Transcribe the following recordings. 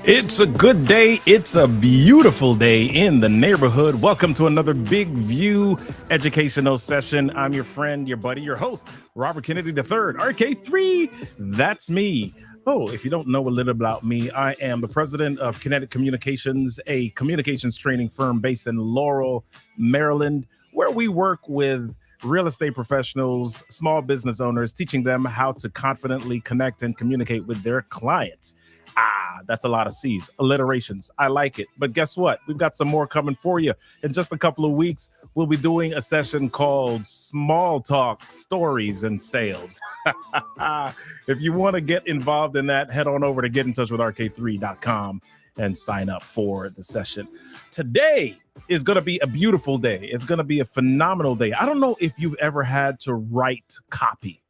It's a good day. It's a beautiful day in the neighborhood. Welcome to another Big View educational session. I'm your friend, your buddy, your host, Robert Kennedy III, RK3. That's me. Oh, if you don't know a little about me, I am the president of Kinetic Communications, a communications training firm based in Laurel, Maryland, where we work with real estate professionals, small business owners, teaching them how to confidently connect and communicate with their clients. That's a lot of C's, alliterations. I like it. But guess what? We've got some more coming for you. In just a couple of weeks, we'll be doing a session called Small Talk Stories and Sales. If you want to get involved in that, head on over to getintouchwithrk3.com and sign up for the session. Today is going to be a beautiful day. It's going to be a phenomenal day. I don't know if you've ever had to write copy.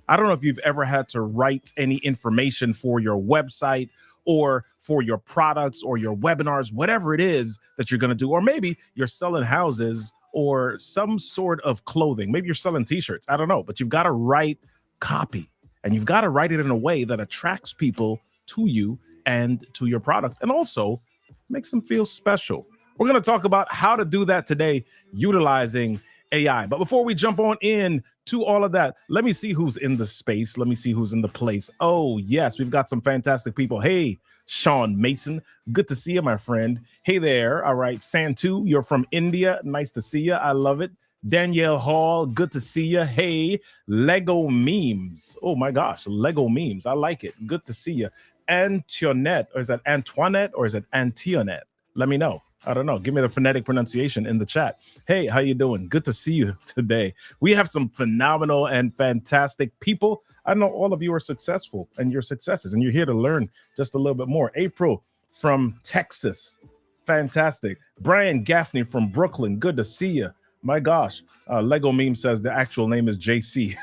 I don't know if you've ever had to write any information for your website or for your products or your webinars, whatever it is that you're going to do. Or maybe you're selling houses or some sort of clothing. Maybe you're selling t-shirts. I don't know, but you've got to write copy, and you've got to write it in a way that attracts people to you and to your product, and also makes them feel special. We're going to talk about how to do that today utilizing AI. But before we jump on in to all of that, let me see who's in the space. Let me see who's in the place. Oh, yes, we've got some fantastic people. Hey, Sean Mason, good to see you, my friend. Hey there. All right, Santu, you're from India. Nice to see you. I love it. Danielle Hall, good to see you. Hey, Lego Memes. Oh my gosh, Lego Memes. I like it. Good to see you. Antoinette, or is that Antoinette or is it Antionette? Let me know. I don't know. Give me the phonetic pronunciation in the chat. Hey, how you doing? Good to see you today. We have some phenomenal and fantastic people. I know all of you are successful and your successes, and you're here to learn just a little bit more. April from Texas. Fantastic. Brian Gaffney from Brooklyn. Good to see you. My gosh. Lego Meme says the actual name is JC.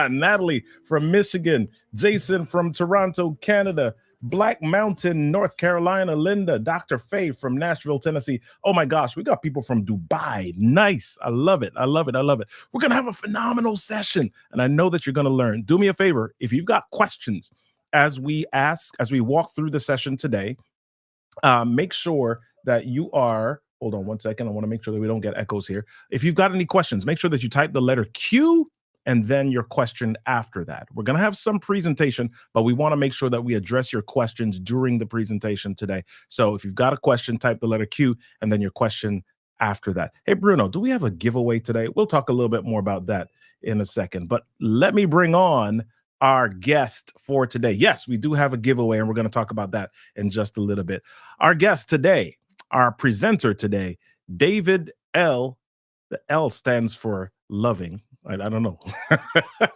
Natalie from Michigan. Jason from Toronto, Canada. Black Mountain, North Carolina, Linda, Dr. Faye from Nashville, Tennessee. Oh my gosh, we got people from Dubai. Nice. I love it. I love it. I love it. We're going to have a phenomenal session, and I know that you're going to learn. Do me a favor. If you've got questions as we walk through the session today, make sure that you are, hold on one second. I want to make sure that we don't get echoes here. If you've got any questions, make sure that you type the letter Q and then your question after that. We're going to have some presentation, but we want to make sure that we address your questions during the presentation today. So if you've got a question, type the letter Q and then your question after that. Hey, Bruno, do we have a giveaway today? We'll talk a little bit more about that in a second, but let me bring on our guest for today. Yes, we do have a giveaway, and we're going to talk about that in just a little bit. Our guest today, our presenter today, David L. The L stands for loving. I don't know.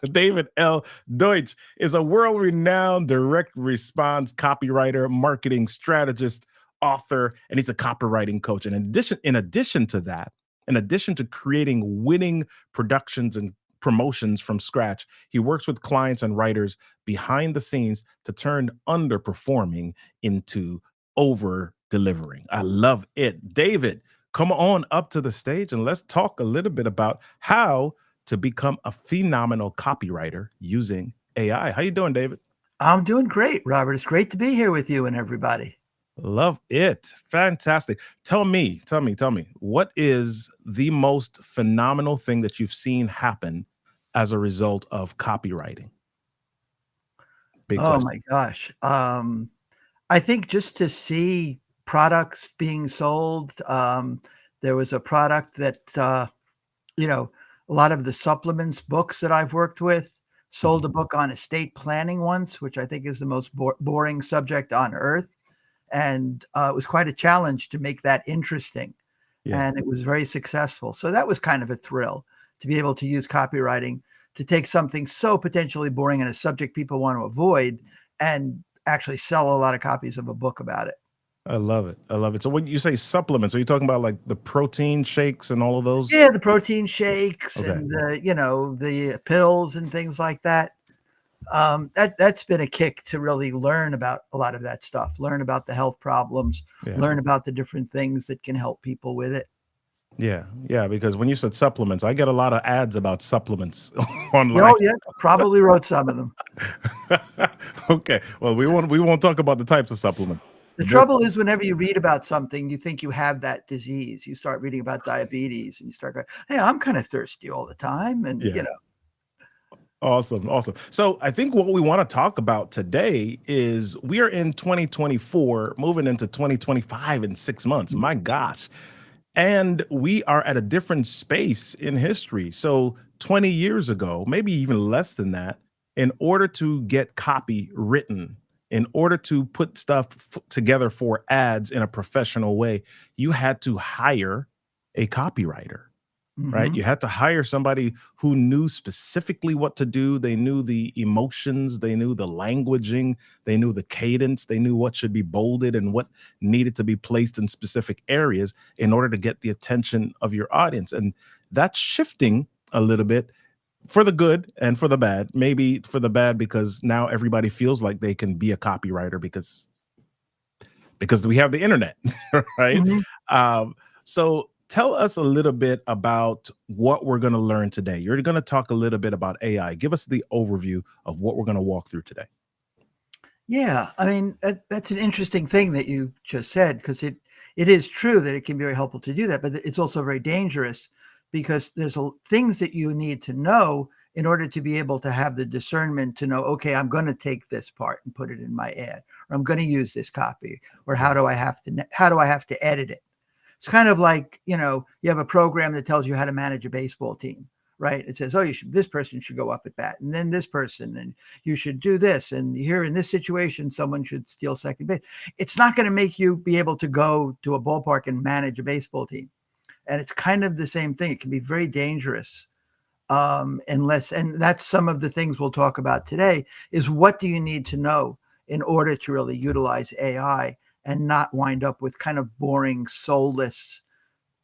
David L. Deutsch is a world-renowned direct response copywriter, marketing strategist, author, and he's a copywriting coach. And in addition to that, in addition to creating winning productions and promotions from scratch, he works with clients and writers behind the scenes to turn underperforming into over-delivering. I love it. David, come on up to the stage and let's talk a little bit about how to become a phenomenal copywriter using AI. How you doing, David? I'm doing great, Robert. It's great to be here with you and everybody. Love it. Fantastic. Tell me, what is the most phenomenal thing that you've seen happen as a result of copywriting? Big question. My gosh. I think just to see products being sold. There was a product that, a lot of the supplements books that I've worked with sold a book on estate planning once, which I think is the most boring subject on earth. And it was quite a challenge to make that interesting. Yeah. And it was very successful. So that was kind of a thrill to be able to use copywriting to take something so potentially boring and a subject people want to avoid and actually sell a lot of copies of a book about it. I love it. I love it. So when you say supplements, are you talking about like the protein shakes and all of those? Yeah, the protein shakes and the pills and things like that. That's been a kick to really learn about a lot of that stuff, learn about the health problems, learn about the different things that can help people with it. Yeah, because when you said supplements, I get a lot of ads about supplements online. Oh yeah, probably wrote some of them. Okay, well we won't talk about the types of supplement. The trouble is whenever you read about something, you think you have that disease. You start reading about diabetes and you start going, hey, I'm kind of thirsty all the time. And, Yeah. Awesome. Awesome. So I think what we want to talk about today is we are in 2024, moving into 2025 in 6 months. My gosh. And we are at a different space in history. So 20 years ago, maybe even less than that, in order to get copy written, in order to put stuff together for ads in a professional way, you had to hire a copywriter, right? Mhm. You had to hire somebody who knew specifically what to do. They knew the emotions, they knew the languaging, they knew the cadence, they knew what should be bolded and what needed to be placed in specific areas in order to get the attention of your audience. And that's shifting a little bit for the good and for the bad. Maybe for the bad because now everybody feels like they can be a copywriter because we have the internet, right? Mhm. So tell us a little bit about what we're going to learn today. You're going to talk a little bit about AI. Give us the overview of what we're going to walk through today. Yeah, I mean, that's an interesting thing that you just said, because it is true that it can be very helpful to do that, but it's also very dangerous because there's things that you need to know in order to be able to have the discernment to know, okay, I'm going to take this part and put it in my ad, or I'm going to use this copy, or how do I have to edit it? It's kind of like, you have a program that tells you how to manage a baseball team, right? It says, oh, this person should go up at bat, and then this person, and you should do this. And here in this situation, someone should steal second base. It's not going to make you be able to go to a ballpark and manage a baseball team. And it's kind of the same thing. It can be very dangerous and that's some of the things we'll talk about today is what do you need to know in order to really utilize AI and not wind up with kind of boring, soulless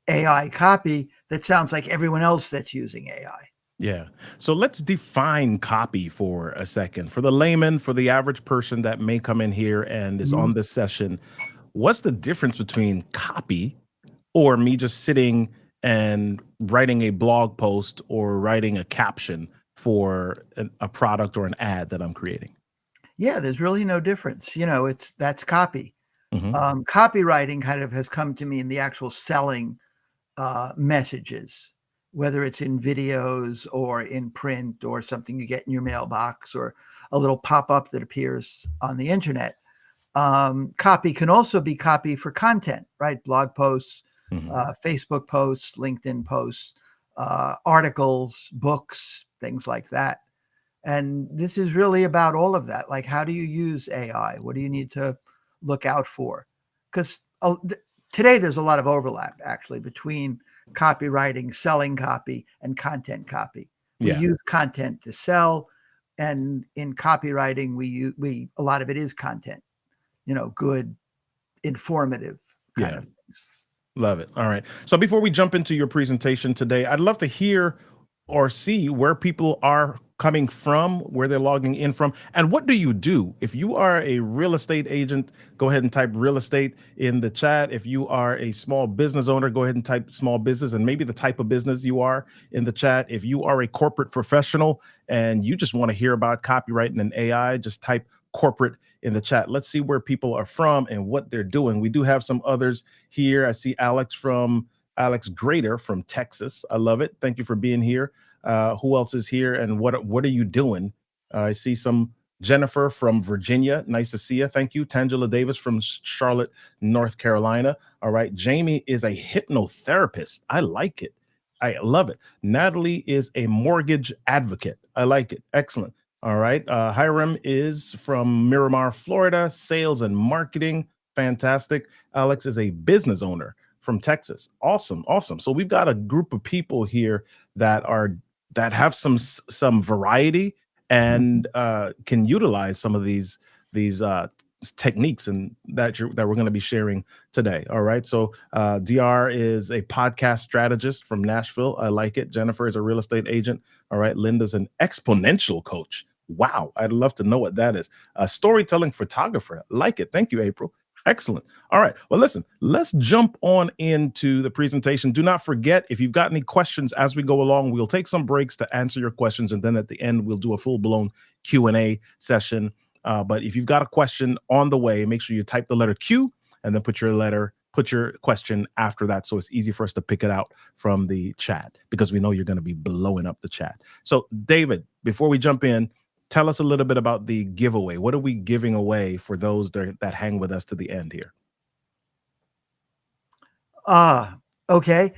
AI copy that sounds like everyone else that's using AI. Yeah. So let's define copy for a second. For the layman, for the average person that may come in here and is on this session, what's the difference between copy or me just sitting and writing a blog post or writing a caption for a product or an ad that I'm creating? Yeah, there's really no difference. That's copy. Hmm. Copywriting kind of has come to me in the actual selling messages, whether it's in videos or in print or something you get in your mailbox or a little pop-up that appears on the internet. Copy can also be copy for content, right? Blog posts, Facebook posts, LinkedIn posts, articles, books, things like that. And this is really about all of that. Like, how do you use AI? What do you need to look out for? Because today there's a lot of overlap actually between copywriting, selling copy, and content copy. We use content to sell, and in copywriting, we a lot of it is content. Good, informative kind of things. Love it. All right. So before we jump into your presentation today, I'd love to hear or see where people are coming from, where they're logging in from, and what do you do? If you are a real estate agent, go ahead and type real estate in the chat. If you are a small business owner, go ahead and type small business and maybe the type of business you are in the chat. If you are a corporate professional and you just want to hear about copywriting and AI, just type corporate in the chat. Let's see where people are from and what they're doing. We do have some others here. I see Alex Grader from Texas. I love it. Thank you for being here. Who else is here and what are you doing? I see some Jennifer from Virginia. Nice to see you. Thank you. Tangela Davis from Charlotte, North Carolina. All right. Jamie is a hypnotherapist. I like it. I love it. Natalie is a mortgage advocate. I like it. Excellent. All right. Hiram is from Miramar, Florida, sales and marketing. Fantastic. Alex is a business owner from Texas. Awesome. Awesome. So we've got a group of people here that have some variety and can utilize some of these techniques and that we're going to be sharing today. All right. So DR is a podcast strategist from Nashville. I like it. Jennifer is a real estate agent. All right. Linda's an exponential coach. Wow. I'd love to know what that is. A storytelling photographer. Like it. Thank you, April. Excellent. All right. Well, listen, let's jump on into the presentation. Do not forget, if you've got any questions as we go along, we'll take some breaks to answer your questions. And then at the end, we'll do a full-blown Q&A session. But if you've got a question on the way, make sure you type the letter Q and then put your question after that, so it's easy for us to pick it out from the chat, because we know you're going to be blowing up the chat. So David, before we jump in, tell us a little bit about the giveaway. What are we giving away for those that hang with us to the end here? Okay.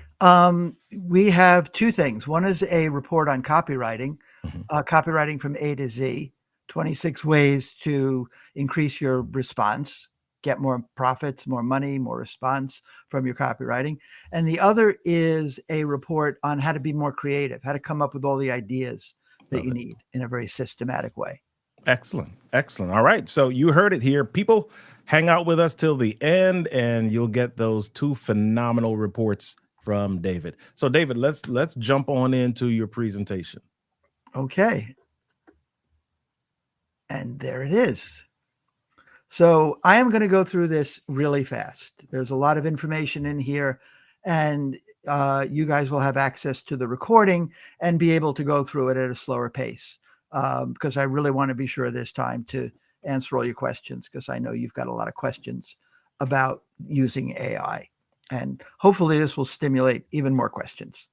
We have two things. One is a report on copywriting, copywriting from A to Z, 26 ways to increase your response, get more profits, more money, more response from your copywriting. And the other is a report on how to be more creative, how to come up with all the ideas that you need in a very systematic way. Excellent. Excellent. All right. So you heard it here. People, hang out with us till the end and you'll get those two phenomenal reports from David. So David, let's jump on into your presentation. Okay. And there it is. So I am going to go through this really fast. There's a lot of information in here, and you guys will have access to the recording and be able to go through it at a slower pace, because I really want to be sure there's time to answer all your questions, because I know you've got a lot of questions about using AI, and hopefully this will stimulate even more questions.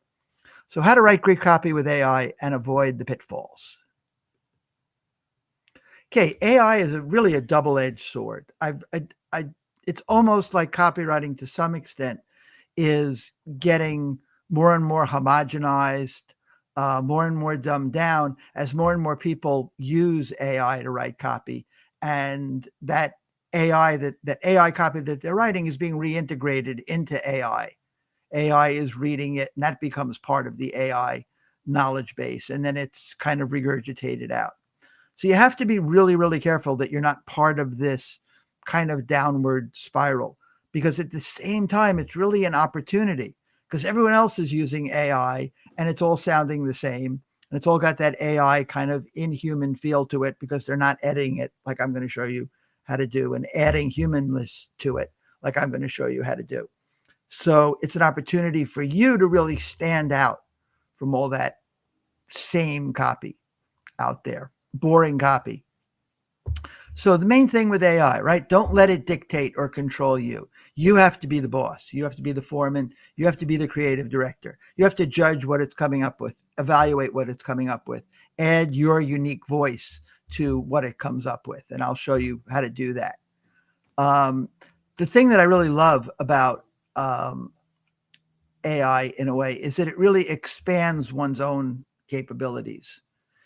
So how to write great copy with AI and avoid the pitfalls. Okay, AI is really a double-edged sword. It's almost like copywriting to some extent is getting more and more homogenized, more and more dumbed down as more and more people use AI to write copy, and that AI copy that they're writing is being reintegrated into AI. AI is reading it, and that becomes part of the AI knowledge base, and then it's kind of regurgitated out. So you have to be really, really careful that you're not part of this kind of downward spiral, because at the same time, it's really an opportunity, because everyone else is using AI and it's all sounding the same. And it's all got that AI kind of inhuman feel to it, because they're not editing it like I'm going to show you how to do, and adding humanness to it like I'm going to show you how to do. So it's an opportunity for you to really stand out from all that same copy out there. Boring copy. So the main thing with AI, right? Don't let it dictate or control you. You have to be the boss. You have to be the foreman. You have to be the creative director. You have to judge what it's coming up with, evaluate what it's coming up with, add your unique voice to what it comes up with. And I'll show you how to do that. The thing that I really love about AI in a way is that it really expands one's own capabilities.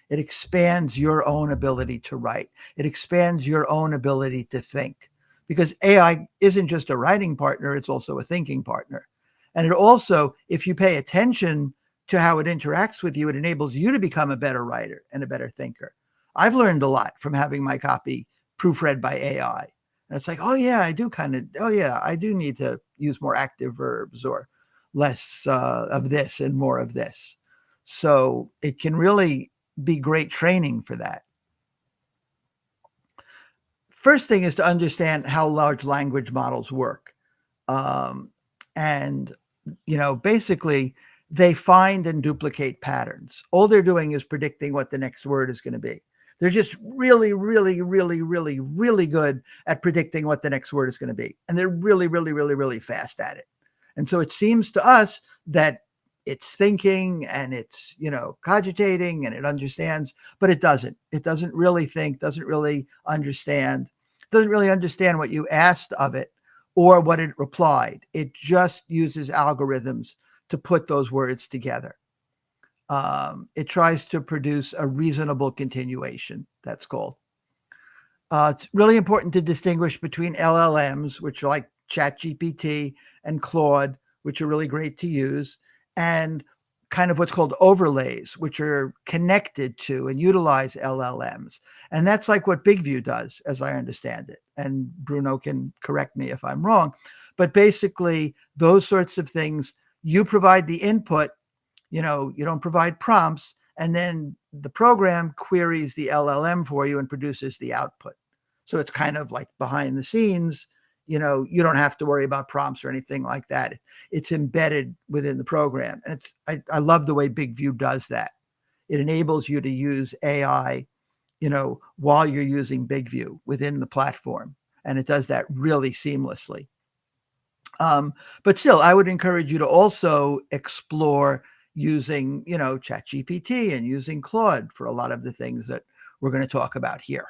It expands your own ability to write. It expands your own ability to think, because AI isn't just a writing partner, it's also a thinking partner. And it also, if you pay attention to how it interacts with you, it enables you to become a better writer and a better thinker. I've learned a lot from having my copy proofread by AI. And it's like, oh yeah, I do need to use more active verbs or less of this and more of this. So it can really be great training for that. First thing is to understand how large language models work. And, basically they find and duplicate patterns. All they're doing is predicting what the next word is going to be. They're just really, really, really, really, really good at predicting what the next word is going to be. And they're really, really, really, really fast at it. And so it seems to us that it's thinking and it's, cogitating and it understands, but it doesn't. It doesn't really think, doesn't really understand what you asked of it or what it replied. It just uses algorithms to put those words together. It tries to produce a reasonable continuation, that's called. It's really important to distinguish between LLMs, which are like ChatGPT, and Claude, which are really great to use, and kind of what's called overlays, which are connected to and utilize LLMs. And that's like what BigView does, as I understand it. And Bruno can correct me if I'm wrong. But basically, those sorts of things, you provide the input, you don't provide prompts, and then the program queries the LLM for you and produces the output. So it's kind of like behind the scenes. You don't have to worry about prompts or anything like that. It's embedded within the program. And I love the way BigView does that. It enables you to use AI while you're using BigView within the platform. And it does that really seamlessly. But still, I would encourage you to also explore using, ChatGPT and using Claude for a lot of the things that we're going to talk about here.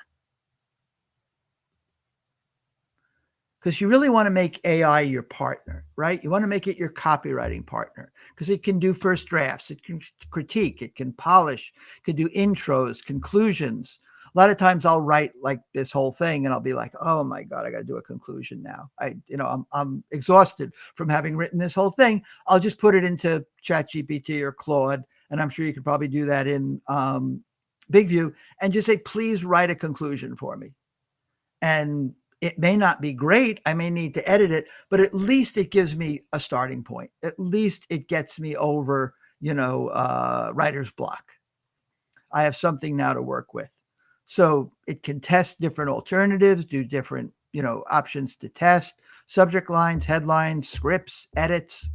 Because you really want to make AI your partner, right? You want to make it your copywriting partner because it can do first drafts, it can critique, it can polish, it can do intros, conclusions. A lot of times I'll write like this whole thing and I'll be like, oh my God, I got to do a conclusion now. I'm exhausted from having written this whole thing. I'll just put it into ChatGPT or Claude. And I'm sure you could probably do that in BigView and just say, please write a conclusion for me. And it may not be great. I may need to edit it, but at least it gives me a starting point. At least it gets me over, writer's block. I have something now to work with. So it can test different alternatives, do different, options to test, subject lines, headlines, scripts, edits.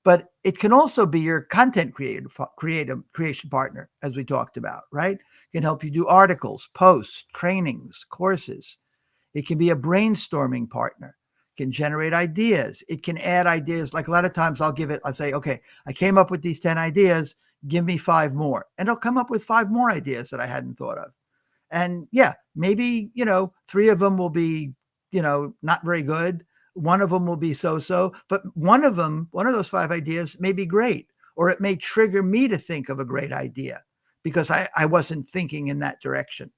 But it can also be your content creation partner, as we talked about, right? It can help you do articles, posts, trainings, courses. It can be a brainstorming partner. It can generate ideas. It can add ideas. Like a lot of times I'll say, okay, I came up with these 10 ideas. Give me 5 more. And it'll come up with 5 more ideas that I hadn't thought of. And yeah, maybe, 3 of them will be, not very good. 1 of them will be so-so, but one of those 5 ideas may be great, or it may trigger me to think of a great idea because I wasn't thinking in that direction.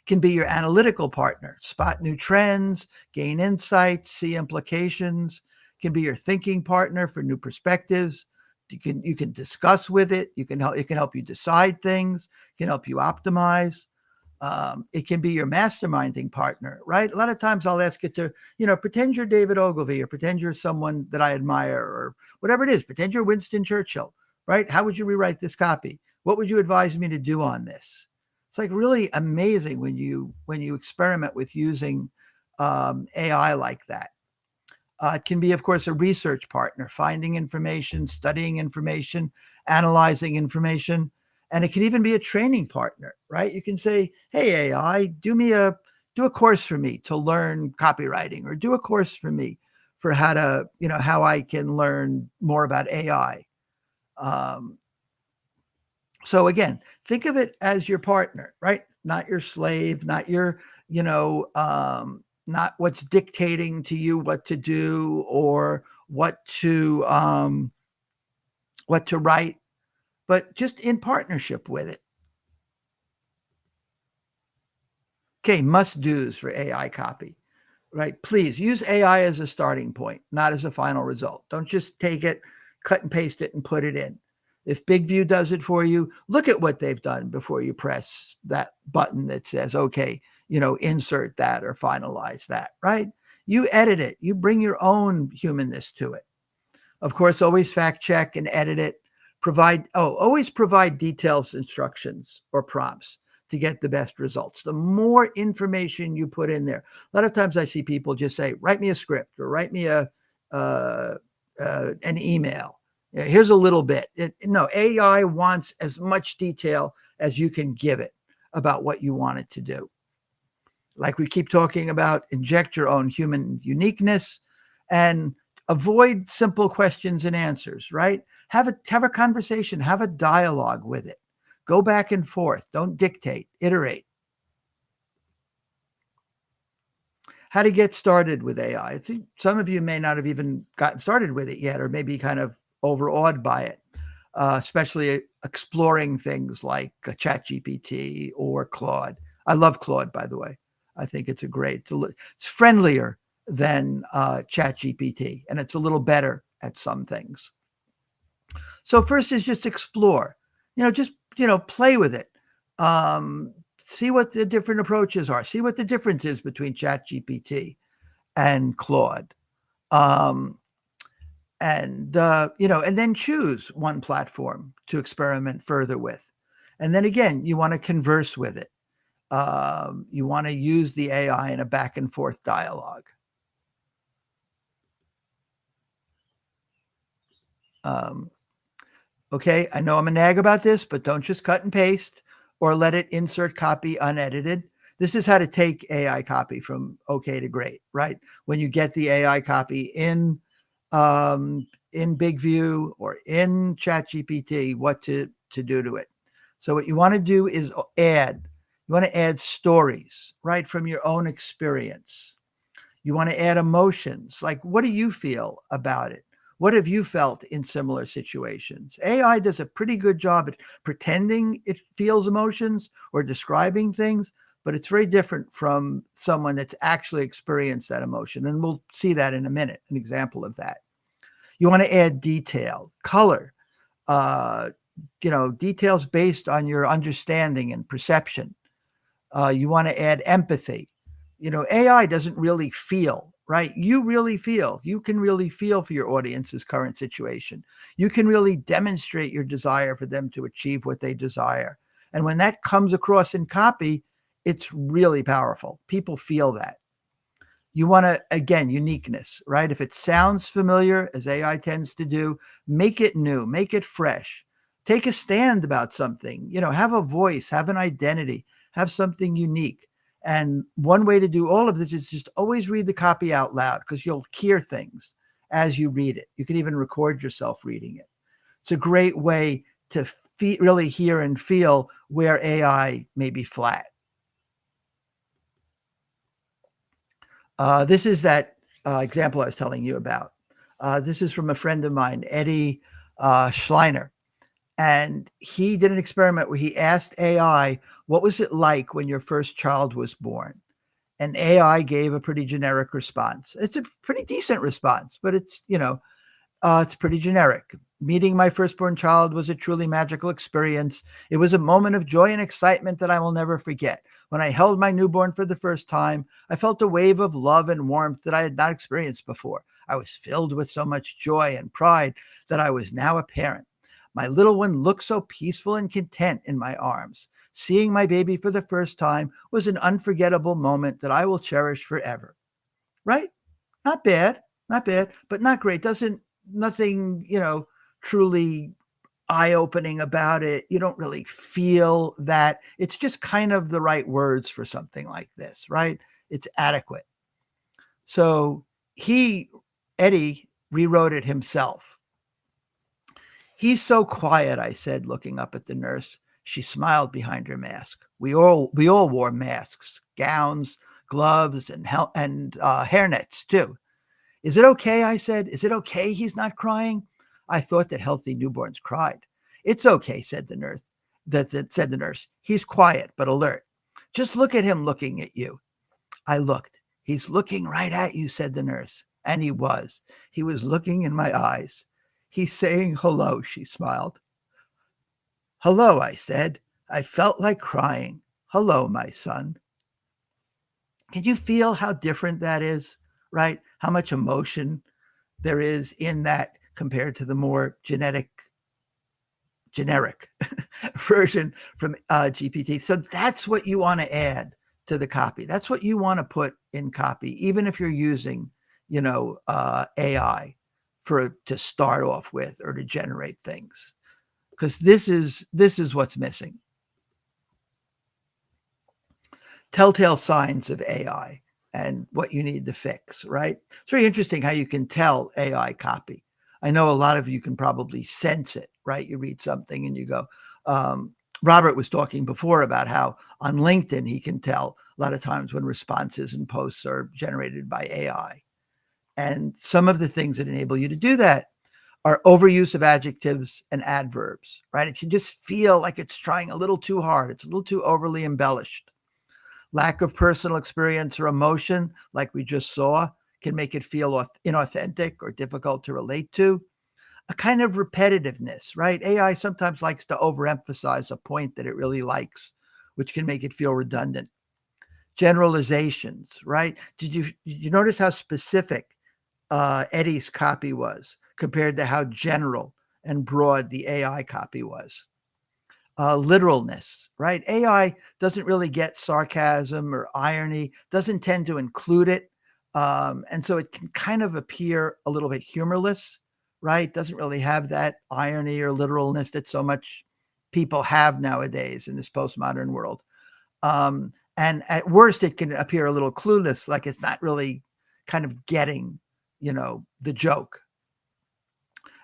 Can be your analytical partner, spot new trends, gain insights, see implications, can be your thinking partner for new perspectives. You can discuss with it. It can help you decide things, it can help you optimize. It can be your masterminding partner, right? A lot of times I'll ask it to, pretend you're David Ogilvy or pretend you're someone that I admire or whatever it is. Pretend you're Winston Churchill, right? How would you rewrite this copy? What would you advise me to do on this? It's like really amazing when you experiment with using AI like that. It can be, of course, a research partner, finding information, studying information, analyzing information. And it can even be a training partner, right? You can say, hey, AI, do a course for me to learn copywriting, or do a course for me for how I can learn more about AI. So again, think of it as your partner, right? Not your slave, not your, not what's dictating to you what to do or what to write, but just in partnership with it. Okay, must-dos for AI copy, right? Please use AI as a starting point, not as a final result. Don't just take it, cut and paste it, and put it in. If BigView does it for you, look at what they've done before you press that button that says, okay, insert that or finalize that, right? You edit it. You bring your own humanness to it. Of course, always fact check and edit it. Always provide details, instructions, or prompts to get the best results. The more information you put in there. A lot of times I see people just say, write me a script or write me an email. Here's a little bit. No, AI wants as much detail as you can give it about what you want it to do. Like we keep talking about, inject your own human uniqueness and avoid simple questions and answers, right? Have a conversation, have a dialogue with it. Go back and forth. Don't dictate, iterate. How to get started with AI. I think some of you may not have even gotten started with it yet, or maybe kind of overawed by it, especially exploring things like ChatGPT or Claude. I love Claude, by the way. I think it's it's friendlier than ChatGPT, and it's a little better at some things. So first is just explore, play with it. See what the different approaches are. See what the difference is between ChatGPT and Claude. And then choose one platform to experiment further with. And then again, you want to converse with it. You want to use the AI in a back and forth dialogue. Okay, I know I'm a nag about this, but don't just cut and paste. or let it insert copy unedited. This is how to take AI copy from okay to great, right? When you get the AI copy in Big View or in ChatGPT, what to do to it. So what you want to do is you want to add stories, right, from your own experience. You want to add emotions, like what do you feel about it? What have you felt in similar situations? AI does a pretty good job at pretending it feels emotions or describing things, but it's very different from someone that's actually experienced that emotion. And we'll see that in a minute, an example of that. You want to add detail, color, uh, details based on your understanding and perception. You want to add empathy. AI doesn't really feel, right? You really feel. You can really feel for your audience's current situation. You can really demonstrate your desire for them to achieve what they desire. And when that comes across in copy, it's really powerful. People feel that. You want to, again, uniqueness, right? If it sounds familiar, as AI tends to do, make it new, make it fresh. Take a stand about something, have a voice, have an identity, have something unique. And one way to do all of this is just always read the copy out loud, because you'll hear things as you read it. You can even record yourself reading it. It's a great way to really hear and feel where AI may be flat. This is that example I was telling you about. This is from a friend of mine, Eddie Schleiner. And he did an experiment where he asked AI, what was it like when your first child was born? And AI gave a pretty generic response. It's a pretty decent response, but it's pretty generic. Meeting my firstborn child was a truly magical experience. It was a moment of joy and excitement that I will never forget. When I held my newborn for the first time, I felt a wave of love and warmth that I had not experienced before. I was filled with so much joy and pride that I was now a parent. My little one looked so peaceful and content in my arms. Seeing my baby for the first time was an unforgettable moment that I will cherish forever. Right? Not bad, but not great. Nothing, truly eye-opening about it. You don't really feel that. It's just kind of the right words for something like this, right? It's adequate. So Eddie rewrote it himself. He's so quiet, I said, looking up at the nurse. She smiled behind her mask. We all wore masks, gowns, gloves, and hairnets too. Is it okay? I said. Is it okay he's not crying? I thought that healthy newborns cried. It's okay, said the nurse. Said the nurse. He's quiet but alert. Just look at him looking at you. I looked. He's looking right at you, said the nurse. And he was. He was looking in my eyes. He's saying hello, she smiled. Hello, I said. I felt like crying. Hello, my son. Can you feel how different that is, right? How much emotion there is in that compared to the more generic version from GPT. So that's what you want to add to the copy. That's what you want to put in copy, even if you're using, AI to start off with or to generate things, because this is what's missing. Telltale signs of AI and what you need to fix, right? It's very interesting how you can tell AI copy. I know a lot of you can probably sense it, right? You read something and you go, Robert was talking before about how on LinkedIn, he can tell a lot of times when responses and posts are generated by AI. And some of the things that enable you to do that are overuse of adjectives and adverbs, right? It can just feel like it's trying a little too hard. It's a little too overly embellished. Lack of personal experience or emotion, like we just saw, can make it feel inauthentic or difficult to relate to. A kind of repetitiveness, right? AI sometimes likes to overemphasize a point that it really likes, which can make it feel redundant. Generalizations, right? Did you notice how specific Eddie's copy was compared to how general and broad the AI copy was? Literalness, right? AI doesn't really get sarcasm or irony, doesn't tend to include it. And so it can kind of appear a little bit humorless, right? Doesn't really have that irony or literalness that so much people have nowadays in this postmodern world. And at worst, it can appear a little clueless, like it's not really kind of getting, the joke.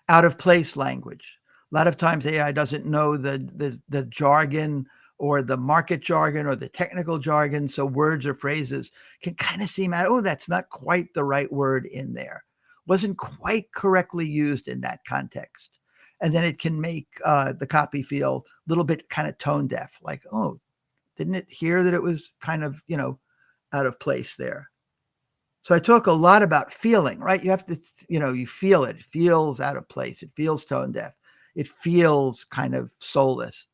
Out of place language. A lot of times AI doesn't know the jargon or the market jargon or the technical jargon. So words or phrases can kind of seem, oh, that's not quite the right word in there. Wasn't quite correctly used in that context. And then it can make the copy feel a little bit kind of tone deaf, like, oh, didn't it hear that it was kind of, out of place there? So I talk a lot about feeling, right? You have to, you feel it. It feels out of place. It feels tone deaf. It feels kind of soulless,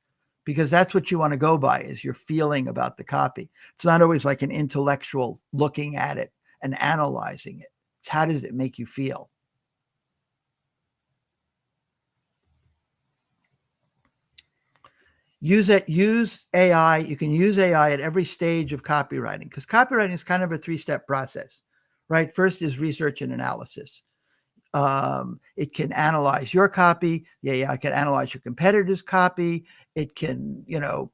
because that's what you want to go by, is your feeling about the copy. It's not always like an intellectual looking at it and analyzing it. It's how does it make you feel? Use AI. You can use AI at every stage of copywriting, because copywriting is kind of a 3-step process, right? First is research and analysis. It can analyze your copy. The AI can analyze your competitor's copy. It can,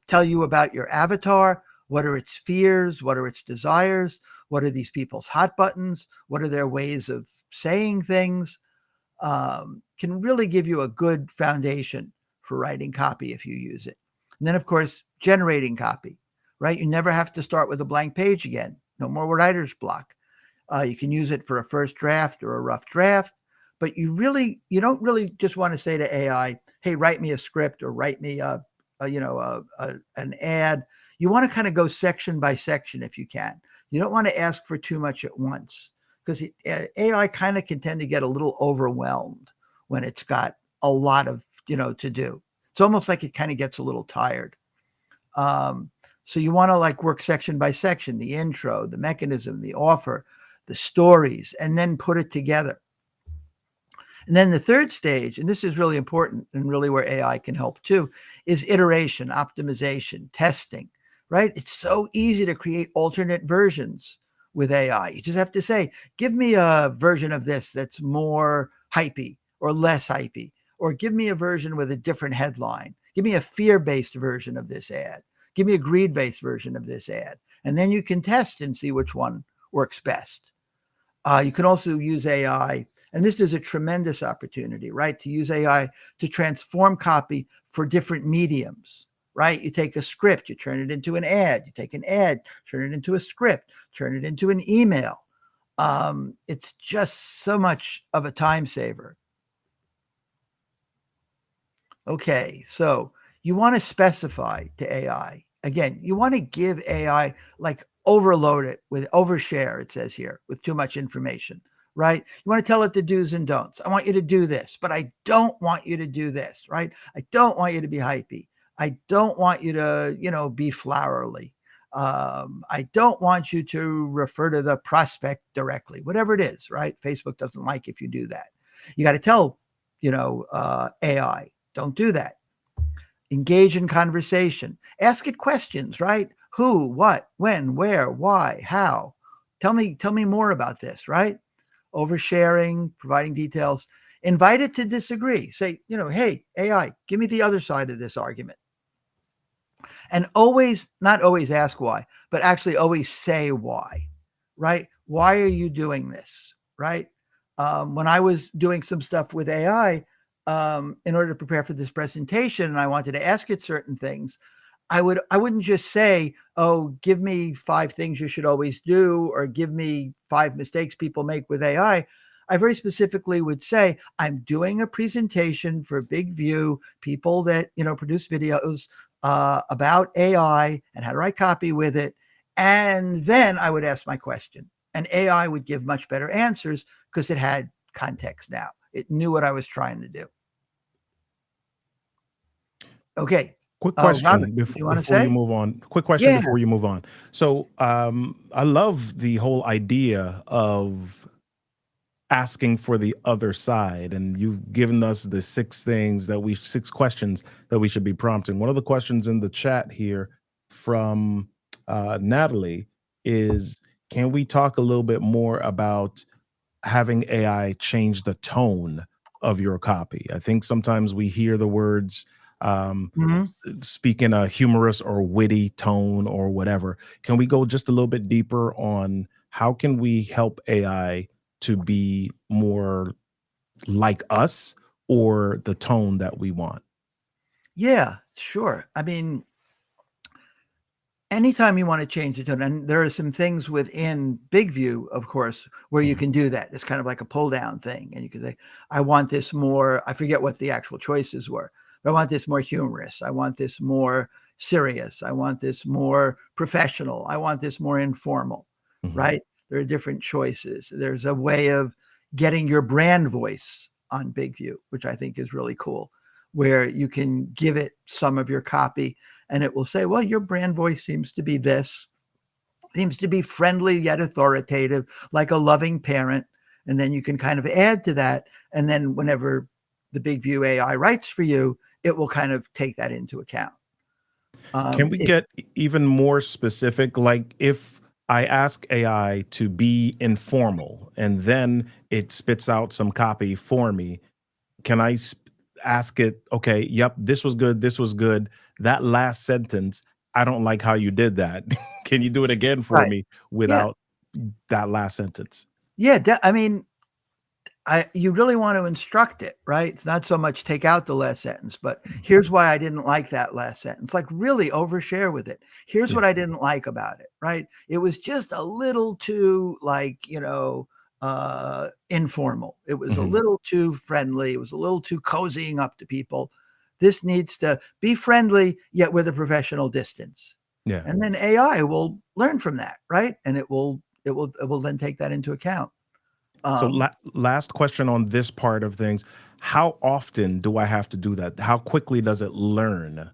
tell you about your avatar. What are its fears? What are its desires? What are these people's hot buttons? What are their ways of saying things? Can really give you a good foundation for writing copy if you use it. And then, of course, generating copy, right? You never have to start with a blank page again. No more writer's block. You can use it for a first draft or a rough draft, but you don't really just want to say to AI, hey, write me a script or write me an ad. You want to kind of go section by section if you can. You don't want to ask for too much at once, because AI kind of can tend to get a little overwhelmed when it's got a lot of, to do. It's almost like it kind of gets a little tired. So you want to like work section by section, the intro, the mechanism, the offer, the stories, and then put it together. And then the third stage, and this is really important and really where AI can help too, is iteration, optimization, testing, right? It's so easy to create alternate versions with AI. You just have to say, give me a version of this that's more hypey or less hypey, or give me a version with a different headline. Give me a fear-based version of this ad. Give me a greed-based version of this ad. And then you can test and see which one works best. You can also use AI, and this is a tremendous opportunity, right? To use AI to transform copy for different mediums, right? You take a script, you turn it into an ad. You take an ad, turn it into a script, turn it into an email. It's just so much of a time saver. Okay, so you want to specify to AI. Again, you want to give AI, like, overload it with overshare, it says here, with too much information, right? You want to tell it the do's and don'ts. I want you to do this, but I don't want you to do this, right? I don't want you to be hypey. I don't want you to, be flowery. I don't want you to refer to the prospect directly, whatever it is, right? Facebook doesn't like if you do that. You got to tell, AI, don't do that. Engage in conversation. Ask it questions, right? Who, what, when, where, why, how? Tell me more about this, right? Oversharing, providing details. Invite it to disagree. Say, hey, AI, give me the other side of this argument. And not always ask why, but actually always say why, right? Why are you doing this, right? When I was doing some stuff with AI, in order to prepare for this presentation, and I wanted to ask it certain things, I wouldn't just say, oh, give me 5 things you should always do, or give me 5 mistakes people make with AI. I very specifically would say, I'm doing a presentation for Big View, people that, produce videos about AI and how to write copy with it. And then I would ask my question, and AI would give much better answers because it had context now. It knew what I was trying to do. Okay. Quick question Robert, before, you want to before you say? move on. Quick question Yeah. before you move on. So I love the whole idea of asking for the other side, and you've given us the 6 questions that we should be prompting. One of the questions in the chat here from Natalie is, can we talk a little bit more about having AI change the tone of your copy? I think sometimes we hear the words Mhm. speak in a humorous or witty tone or whatever. Can we go just a little bit deeper on how can we help AI to be more like us or the tone that we want? Yeah, sure. I mean, anytime you want to change the tone, and there are some things within Big View, of course, where you Mhm, can do that. It's kind of like a pull down thing. And you can say, I want this more, I forget what the actual choices were, but I want this more humorous. I want this more serious. I want this more professional. I want this more informal, mhm. right? There are different choices. There's a way of getting your brand voice on Big View, which I think is really cool, where you can give it some of your copy and it will say, well, your brand voice seems to be this, seems to be friendly yet authoritative, like a loving parent. And then you can kind of add to that. And then whenever the Big View AI writes for you, it will kind of take that into account. Can we It, get even more specific? Like if I ask AI to be informal and then it spits out some copy for me, can ask it, okay, yep, this was good, this was good. That last sentence, I don't like how you did that. Can you do it again for right. me Yeah. without that last sentence? Yeah. I mean, you really want to instruct it, right? It's not so much take out the last sentence, but Mhm. here's why I didn't like that last sentence. Like really overshare with it. Here's Yeah. what I didn't like about it, right? It was just a little too like, informal. It was a Mhm. little too friendly. It was a little too cozying up to people. This needs to be friendly, yet with a professional distance. Yeah. And then AI will learn from that, right? And it will then take that into account. So Um, last question on this part of things. How often do I have to do that? How quickly does it learn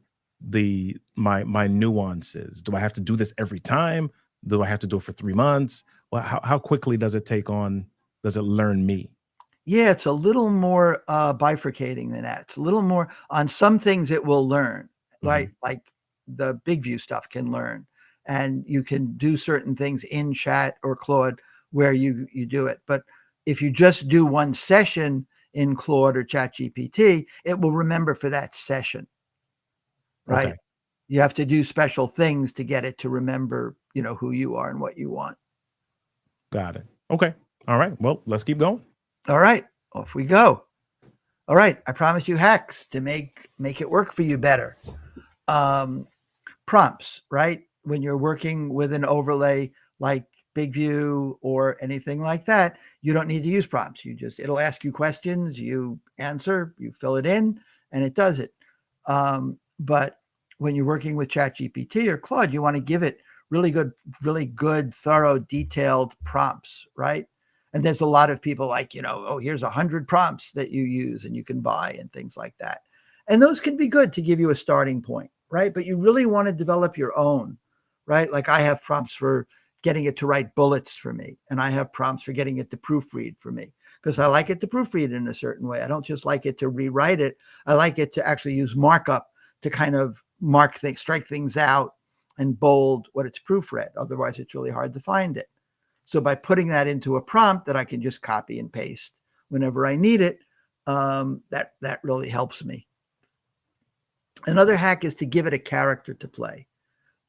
my nuances? Do I have to do this every time? Do I have to do it for 3 months? Well, how quickly does it learn me? Yeah, it's a little more, bifurcating than that. It's a little more on some things it will learn, right? Mhm. Like the Big View stuff can learn, and you can do certain things in Chat or Claude where you do it. But if you just do one session in Claude or Chat GPT, it will remember for that session, right? Okay, You have to do special things to get it to remember, who you are and what you want. got it. Okay. All right. Well, let's keep going. All right, off we go. All right, I promise you hacks to make it work for you better. Um, Prompts, right? When you're working with an overlay like Big View or anything like that, you don't need to use prompts. It'll ask you questions, you answer, you fill it in, and it does it. But when you're working with ChatGPT or Claude, you want to give it really good, thorough, detailed prompts, right? And there's a lot of people like, oh, here's 100 prompts that you use and you can buy and things like that. And those can be good to give you a starting point, right? But you really want to develop your own, right? Like I have prompts for getting it to write bullets for me, and I have prompts for getting it to proofread for me because I like it to proofread in a certain way. I don't just like it to rewrite it. I like it to actually use markup to kind of mark things, strike things out and bold what it's proofread. Otherwise, it's really hard to find it. So by putting that into a prompt that I can just copy and paste whenever I need it, that really helps me. Another hack is to give it a character to play.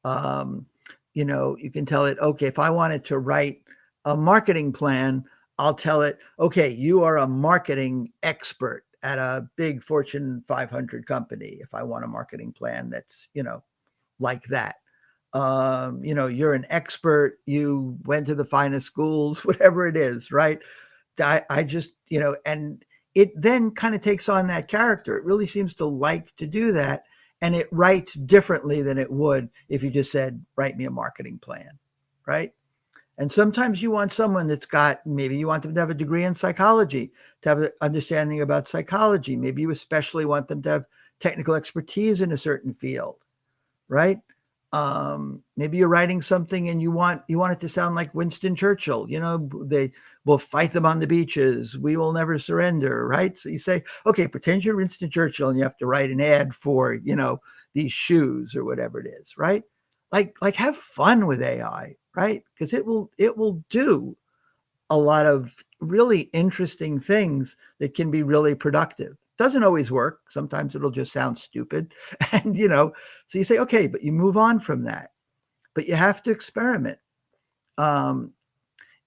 Um, you can tell it, okay, if I wanted to write a marketing plan, I'll tell it, okay, you are a marketing expert at a big Fortune 500 company. If I want a marketing plan that's, like that. You're an expert, you went to the finest schools, whatever it is, right? I just, and it then kind of takes on that character. It really seems to like to do that. And it writes differently than it would if you just said, write me a marketing plan, right? And sometimes you want someone maybe you want them to have a degree in psychology, to have an understanding about psychology. Maybe you especially want them to have technical expertise in a certain field, right? Maybe you're writing something and you want it to sound like Winston Churchill. They will fight them on the beaches. We will never surrender, right? So you say, okay, pretend you're Winston Churchill and you have to write an ad for these shoes or whatever it is, right? Like have fun with AI, right? Because it will do a lot of really interesting things that can be really productive. Doesn't always work. Sometimes it'll just sound stupid. And, so you say, okay, but you move on from that. But you have to experiment.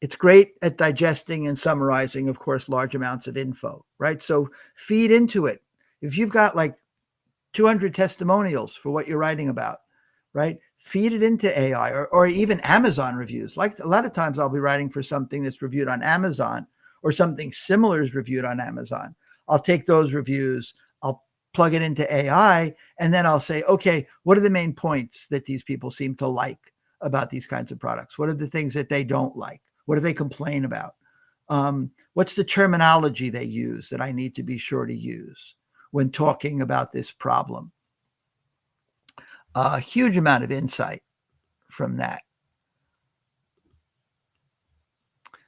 It's great at digesting and summarizing, of course, large amounts of info, right? So feed into it. If you've got like 200 testimonials for what you're writing about, right? Feed it into AI or even Amazon reviews. Like a lot of times I'll be writing for something that's reviewed on Amazon or something similar is reviewed on Amazon. I'll take those reviews, I'll plug it into AI, and then I'll say, okay, what are the main points that these people seem to like about these kinds of products? What are the things that they don't like? What do they complain about? What's the terminology they use that I need to be sure to use when talking about this problem? A huge amount of insight from that.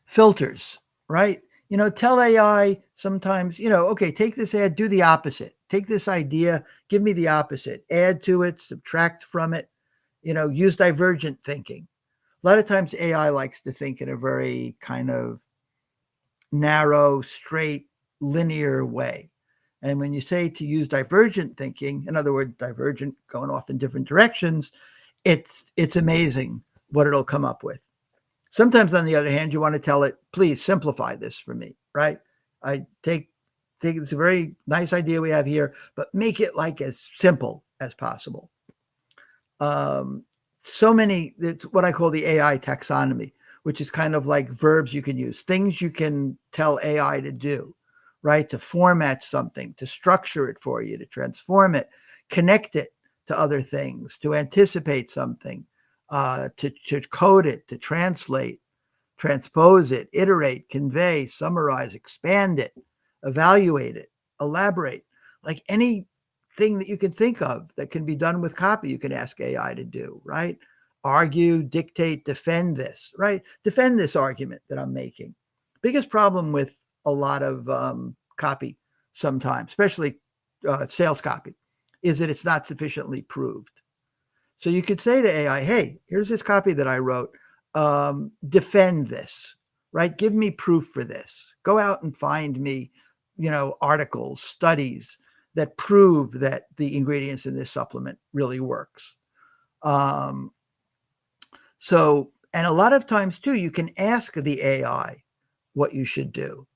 Filters, right? Tell AI sometimes, okay, take this ad, do the opposite. Take this idea, give me the opposite. Add to it, subtract from it, use divergent thinking. A lot of times AI likes to think in a very kind of narrow, straight, linear way. And when you say to use divergent thinking, in other words, divergent, going off in different directions, it's amazing what it'll come up with. Sometimes, on the other hand, you want to tell it, please simplify this for me, right? I take it's a very nice idea we have here, but make it like as simple as possible. It's what I call the AI taxonomy, which is kind of like verbs you can use, things you can tell AI to do, right? To format something, to structure it for you, to transform it, connect it to other things, to anticipate something, to code it, to translate, transpose it, iterate, convey, summarize, expand it, evaluate it, elaborate. Like anything that you can think of that can be done with copy, you can ask AI to do, right? Argue, dictate, defend this, right? Defend this argument that I'm making. Biggest problem with a lot of copy sometimes, especially sales copy, is that it's not sufficiently proved. So you could say to AI, hey, here's this copy that I wrote. Defend this, right? Give me proof for this. Go out and find me, articles, studies that prove that the ingredients in this supplement really works. And a lot of times too, you can ask the AI what you should do,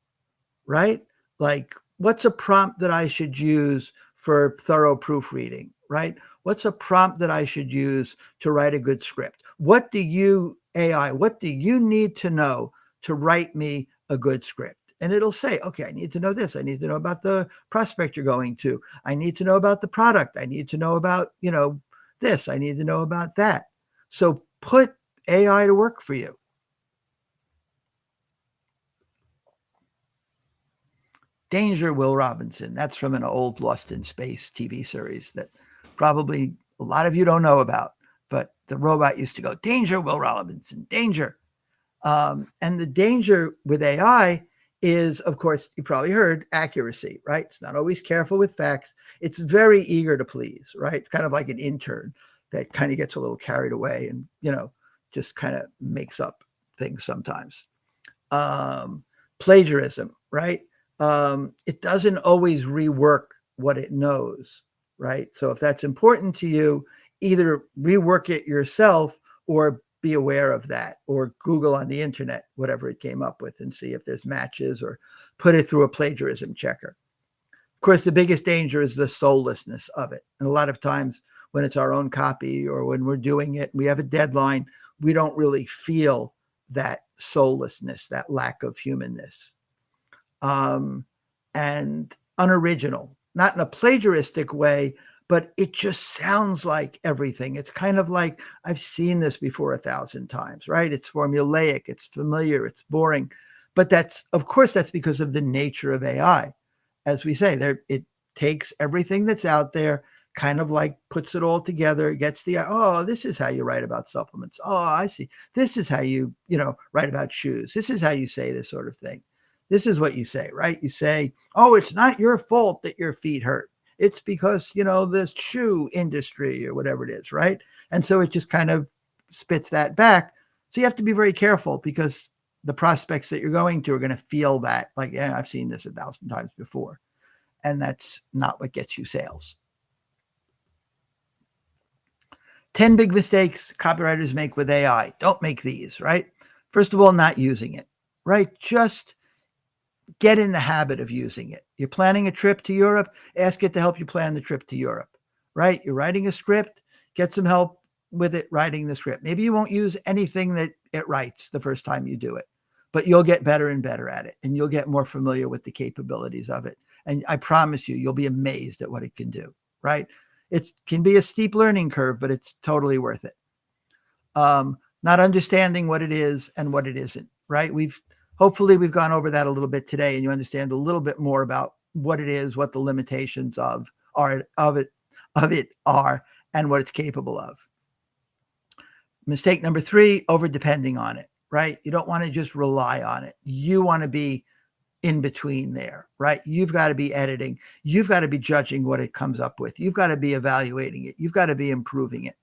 right? Like, what's a prompt that I should use for thorough proofreading, right? What's a prompt that I should use to write a good script? What do you need to know to write me a good script? And it'll say, okay, I need to know this. I need to know about the prospect you're going to. I need to know about the product. I need to know about, this. I need to know about that. So put AI to work for you. Danger, Will Robinson. That's from an old Lost in Space TV series that probably a lot of you don't know about, but the robot used to go, danger, Will Robinson, danger. And the danger with AI is, of course, you probably heard, accuracy, right? It's not always careful with facts. It's very eager to please, right? It's kind of like an intern that kind of gets a little carried away and, just kind of makes up things sometimes. Plagiarism, right? It doesn't always rework what it knows, right? So if that's important to you, either rework it yourself or be aware of that, or Google on the internet, whatever it came up with, and see if there's matches, or put it through a plagiarism checker. Of course, the biggest danger is the soullessness of it. And a lot of times when it's our own copy or when we're doing it, we have a deadline, we don't really feel that soullessness, that lack of humanness. And unoriginal, not in a plagiaristic way, but it just sounds like everything. It's kind of like, I've seen this before 1,000 times, right? It's formulaic, it's familiar, it's boring. But of course, that's because of the nature of AI. As we say, it takes everything that's out there, kind of like puts it all together, gets this is how you write about supplements. Oh, I see. This is how you write about shoes. This is how you say this sort of thing. This is what you say, right? You say, oh, it's not your fault that your feet hurt. It's because, the shoe industry or whatever it is, right? And so it just kind of spits that back. So you have to be very careful because the prospects that you're going to are going to feel that, like, yeah, I've seen this 1,000 times before. and that's not what gets you sales. 10 big mistakes copywriters make with AI. Don't make these, right? First of all, not using it, right? Just get in the habit of using it. You're planning a trip to Europe, ask it to help you plan the trip to Europe, right? You're writing a script, get some help with it writing the script. Maybe you won't use anything that it writes the first time you do it, but you'll get better and better at it, and you'll get more familiar with the capabilities of it. And I promise you, you'll be amazed at what it can do, right? It can be a steep learning curve, but it's totally worth it. Not understanding what it is and what it isn't, right? Hopefully we've gone over that a little bit today, and you understand a little bit more about what it is, what the limitations of it are, and what it's capable of. Mistake number 3, over depending on it, right? You don't want to just rely on it. You want to be in between there, right? You've got to be editing. You've got to be judging what it comes up with. You've got to be evaluating it. You've got to be improving it.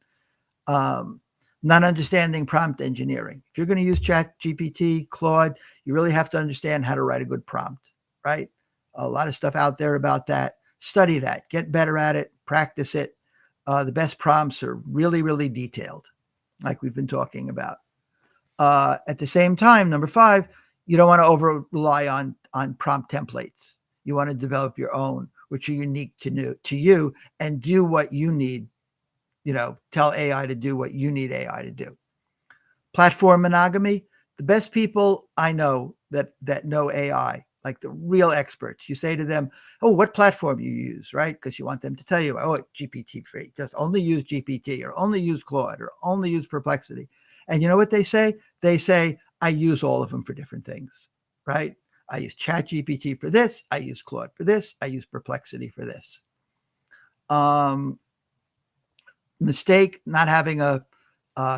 Not understanding prompt engineering. If you're going to use ChatGPT, Claude, you really have to understand how to write a good prompt, right? A lot of stuff out there about that. Study that. Get better at it. Practice it. The best prompts are really, really detailed, like we've been talking about. At the same time, number 5, you don't want to over rely on prompt templates. You want to develop your own, which are unique to you, and do what you need. Tell AI to do what you need AI to do. Platform monogamy. The best people I know that know AI, like the real experts, you say to them, oh, what platform you use, right? Because you want them to tell you, oh, GPT-3, just only use GPT, or only use Claude, or only use Perplexity. And you know what they say? They say, I use all of them for different things, right? I use ChatGPT for this. I use Claude for this. I use Perplexity for this. Mistake, not having a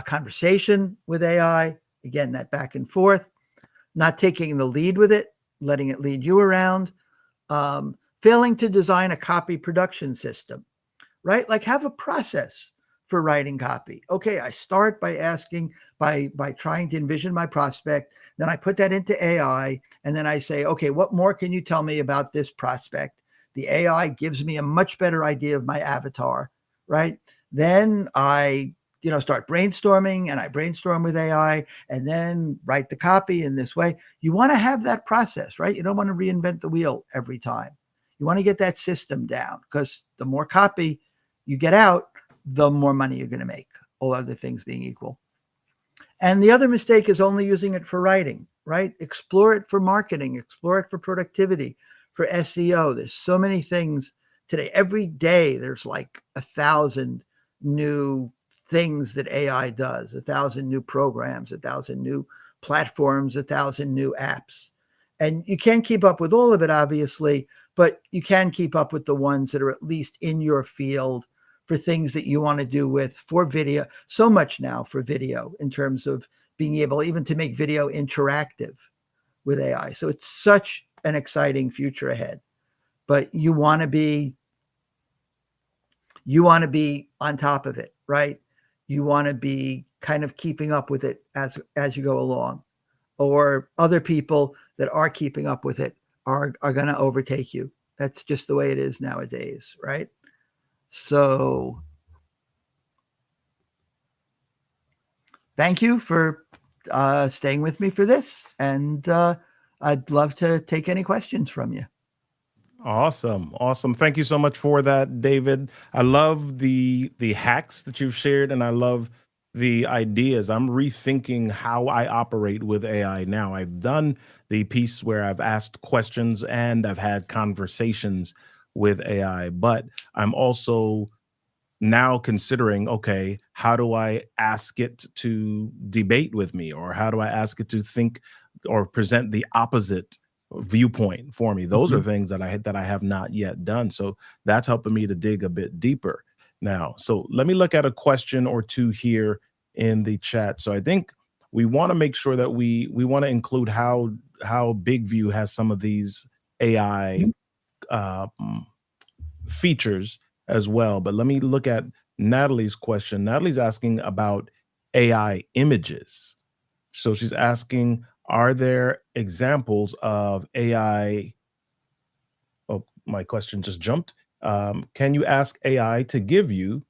conversation with AI. Again, that back and forth. Not taking the lead with it, letting it lead you around. Failing to design a copy production system, right? Like, have a process for writing copy. Okay, I start by asking, by trying to envision my prospect. Then I put that into AI, and then I say, okay, what more can you tell me about this prospect? The AI gives me a much better idea of my avatar, right? Then I start brainstorming, and I brainstorm with AI, and then write the copy in this way. You want to have that process, right? You don't want to reinvent the wheel every time. You want to get that system down, because the more copy you get out, the more money you're going to make, all other things being equal. And the other mistake is only using it for writing, right? Explore it for marketing, explore it for productivity, for SEO. There's so many things today. Every day there's like 1,000 new things that AI does, 1,000 new programs, 1,000 new platforms, 1,000 new apps. And you can't keep up with all of it, obviously, but you can keep up with the ones that are at least in your field, for things that you want to do with, for video. So much now for video, in terms of being able even to make video interactive with AI. So it's such an exciting future ahead. But you want to be on top of it, right? You want to be kind of keeping up with it as you go along, or other people that are keeping up with it are going to overtake you. That's just the way it is nowadays, right? So thank you for staying with me for this. And I'd love to take any questions from you. Awesome. Awesome. Thank you so much for that, David. I love the hacks that you've shared, and I love the ideas. I'm rethinking how I operate with AI now. I've done the piece where I've asked questions and I've had conversations with AI, but I'm also now considering, okay, how do I ask it to debate with me, or how do I ask it to think or present the opposite viewpoint for me? Those are things that I have not yet done. So that's helping me to dig a bit deeper now. So let me look at a question or two here in the chat. So I think we want to make sure that we want to include how Big View has some of these AI features as well. But let me look at Natalie's question. Natalie's asking about AI images. So she's asking, are there examples of AI? Oh, my question just jumped. Can you ask AI to give you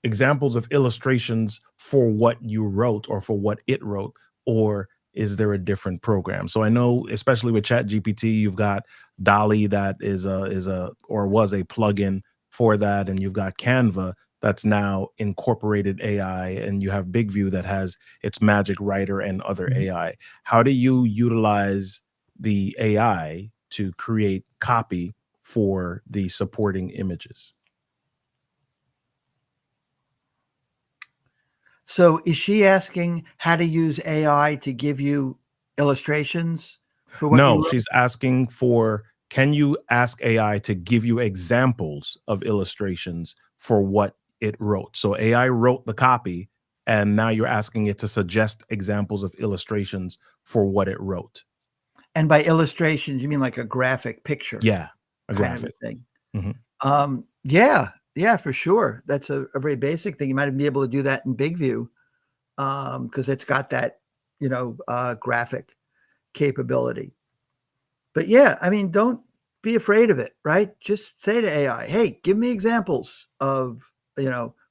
examples of illustrations for what you wrote or for what it wrote, or is there a different program? So I know, especially with Chat GPT, you've got Dolly that is a or was a plugin for that, and you've got Canva that's now incorporated AI, and you have Big View that has its Magic Writer and other Mhm. AI. How do you utilize the AI to create copy for the supporting images? So is she asking how to use AI to give you illustrations for what you No, wrote? she's asking for, can you ask AI to give you examples of illustrations for what it wrote? So AI wrote the copy, and now you're asking it to suggest examples of illustrations for what it wrote. And by illustrations, you mean like a graphic picture Yeah, a kind of a graphic. thing? Mhm. Yeah, yeah, for sure. That's a very basic thing. You might even be able to do that in Big View, because it's got that, graphic capability. But yeah, I mean, don't be afraid of it, right? Just say to AI, "Hey, give me examples of,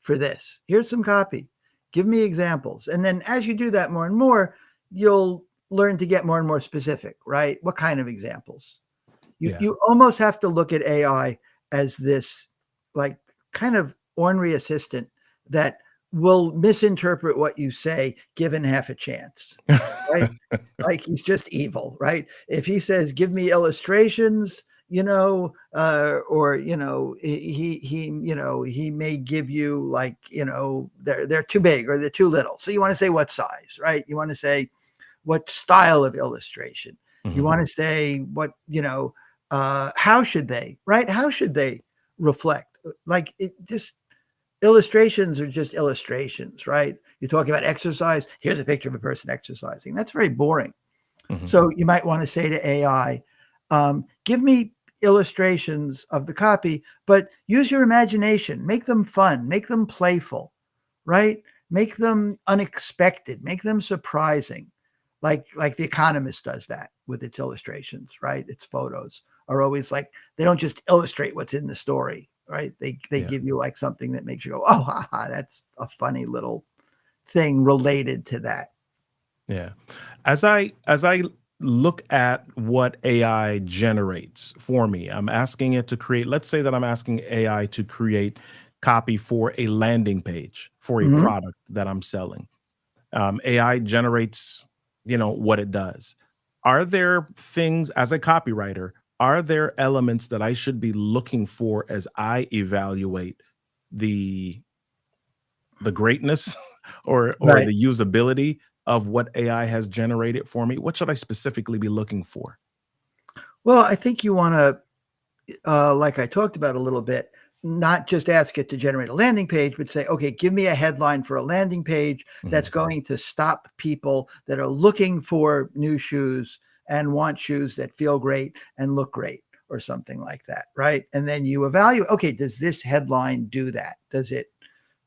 for this. Here's some copy. Give me examples." And then as you do that more and more, you'll learn to get more and more specific, right? What kind of examples? You Yeah. you almost have to look at AI as this like kind of ornery assistant that will misinterpret what you say given half a chance, right? Like he's just evil, right? If he says, "Give me illustrations," or he may give you like they're too big or they're too little. So you want to say what size, right? You want to say what style of illustration. You Mhm. want to say how should they, right? How should they reflect? Like it just illustrations are just illustrations, right? You're talking about exercise. Here's a picture of a person exercising. That's very boring. Mhm. So you might want to say to AI, give me illustrations of the copy, but use your imagination, make them fun, make them playful, right? Make them unexpected, make them surprising. Like The Economist does that with its illustrations, right? Its photos are always like they don't just illustrate what's in the story, right? They Yeah. give you like something that makes you go, "Oh, haha, that's a funny little thing related to that." Yeah. As I look at what AI generates for me, I'm asking it to create, let's say that I'm asking AI to create copy for a landing page for a Mhm. product that I'm selling. AI generates, what it does. Are there things as a copywriter, are there elements that I should be looking for as I evaluate the greatness or Right. the usability of what AI has generated for me? What should I specifically be looking for? Well, I think you want to like I talked about a little bit, not just ask it to generate a landing page, but say, okay, give me a headline for a landing page that's Mhm. going to stop people that are looking for new shoes and want shoes that feel great and look great or something like that. Right. And then you evaluate, okay, does this headline do that?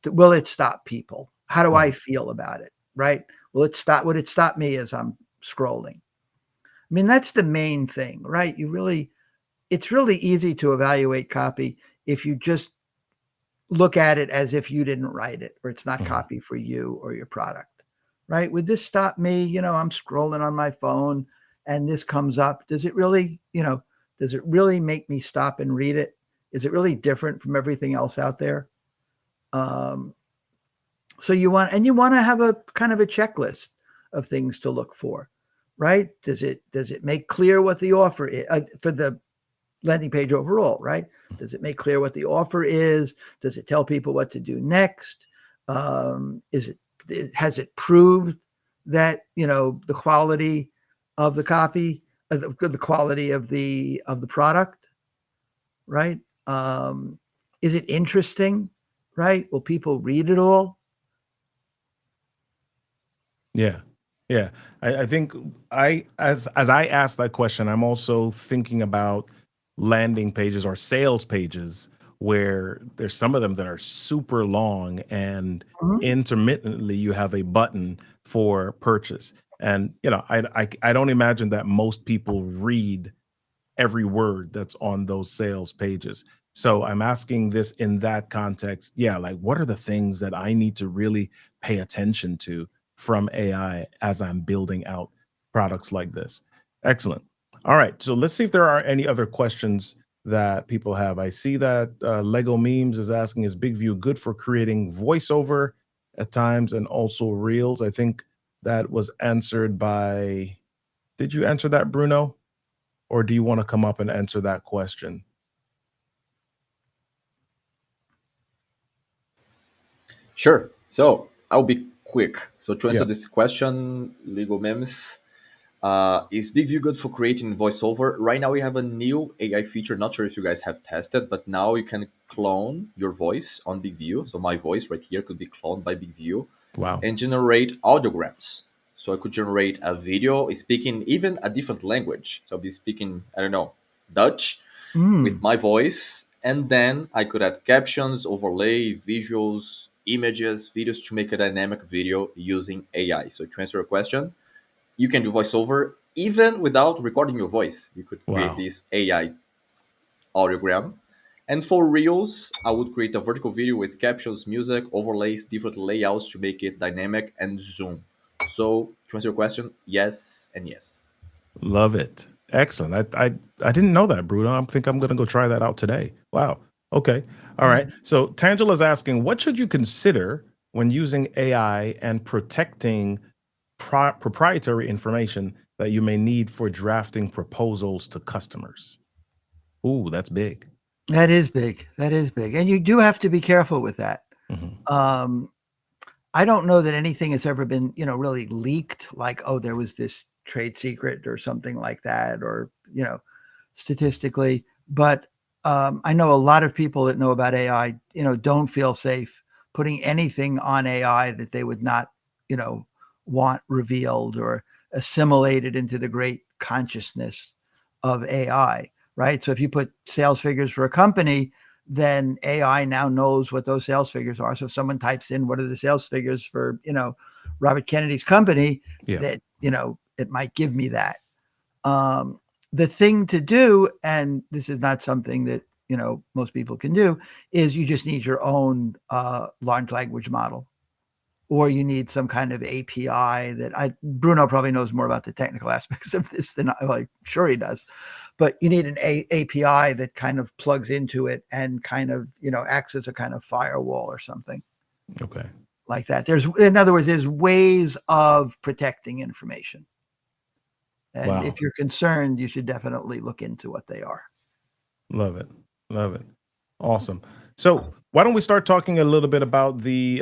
Will it stop people? How do I Mhm. feel about it? Right. Would it stop me as I'm scrolling? I mean, that's the main thing, right? It's really easy to evaluate copy if you just look at it as if you didn't write it or it's not Mhm. copy for you or your product, right? Would this stop me? I'm scrolling on my phone and this comes up. Does it really make me stop and read it? Is it really different from everything else out there? Um, so you want to have a kind of a checklist of things to look for, right? Does it make clear what the offer is for the landing page overall, right? Does it make clear what the offer is? Does it tell people what to do next? Is it has it proved that the quality of the copy, the quality of the product, right? Is it interesting, right? Will people read it all? Yeah. Yeah. I think as I ask that question, I'm also thinking about landing pages or sales pages where there's some of them that are super long, and Mhm. intermittently you have a button for purchase. And I don't imagine that most people read every word that's on those sales pages. So I'm asking this in that context. Yeah, like what are the things that I need to really pay attention to from AI as I'm building out products like this? Excellent. All right. So let's see if there are any other questions that people have. I see that Lego Memes is asking, is Big View good for creating voiceover at times and also reels? I think that was answered by, did you answer that, Bruno? Or do you want to come up and answer that question? Sure. So I'll be quick. So to answer Yeah. this question, legal memes, is BigView good for creating voiceover? Right now we have a new AI feature. Not sure if you guys have tested, but now you can clone your voice on BigView. So my voice right here could be cloned by BigView Wow. and generate audiograms. So I could generate a video speaking even a different language. So I'll be speaking, I don't know, Dutch with my voice, and then I could add captions, overlay, visuals, images, videos to make a dynamic video using AI. So to answer your question, you can do voiceover even without recording your voice. You could create Wow. this AI audiogram. And for Reels, I would create a vertical video with captions, music, overlays, different layouts to make it dynamic and zoom. So to answer your question, yes and yes. Love it. Excellent. I didn't know that, Bruno. I think I'm going to go try that out today. Wow. Okay. All right. So Tangela's asking, what should you consider when using AI and protecting proprietary information that you may need for drafting proposals to customers? Ooh, that's big. That is big. That is big. And you do have to be careful with that. Mhm. I don't know that anything has ever been, really leaked, like, oh, there was this trade secret or something like that, or, statistically. But I know a lot of people that know about AI, don't feel safe putting anything on AI that they would not, want revealed or assimilated into the great consciousness of AI, right? So if you put sales figures for a company, then AI now knows what those sales figures are. So if someone types in what are the sales figures for, Robert Kennedy's company, Yeah. that, it might give me that. The thing to do, and this is not something that, most people can do, is you just need your own large language model, or you need some kind of API Bruno probably knows more about the technical aspects of this than I'm sure he does, but you need an API that kind of plugs into it and kind of, acts as a kind of firewall or something Okay. like that. In other words, there's ways of protecting information. And Wow. if you're concerned, you should definitely look into what they are. Love it. Love it. Awesome. So why don't we start talking a little bit about the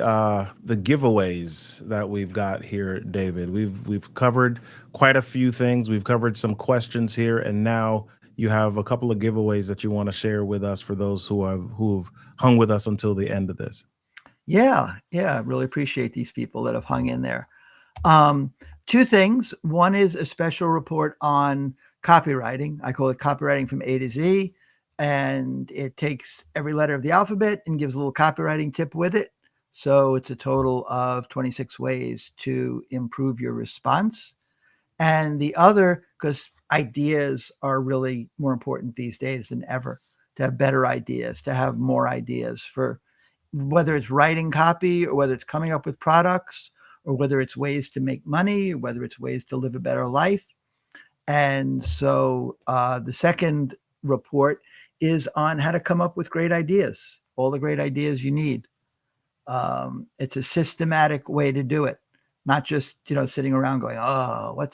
giveaways that we've got here, David? We've covered quite a few things. We've covered some questions here, and now you have a couple of giveaways that you want to share with us for those who've hung with us until the end of this. Yeah, yeah, I really appreciate these people that have hung in there. Um, Two things. One is a special report on copywriting. I call it copywriting from A to Z. And it takes every letter of the alphabet and gives a little copywriting tip with it. So it's a total of 26 ways to improve your response. And the other, because ideas are really more important these days than ever, to have better ideas, to have more ideas for whether it's writing copy or whether it's coming up with products or whether it's ways to make money, or whether it's ways to live a better life. And so the second report is on how to come up with great ideas, all the great ideas you need. It's a systematic way to do it, not just, sitting around going, oh,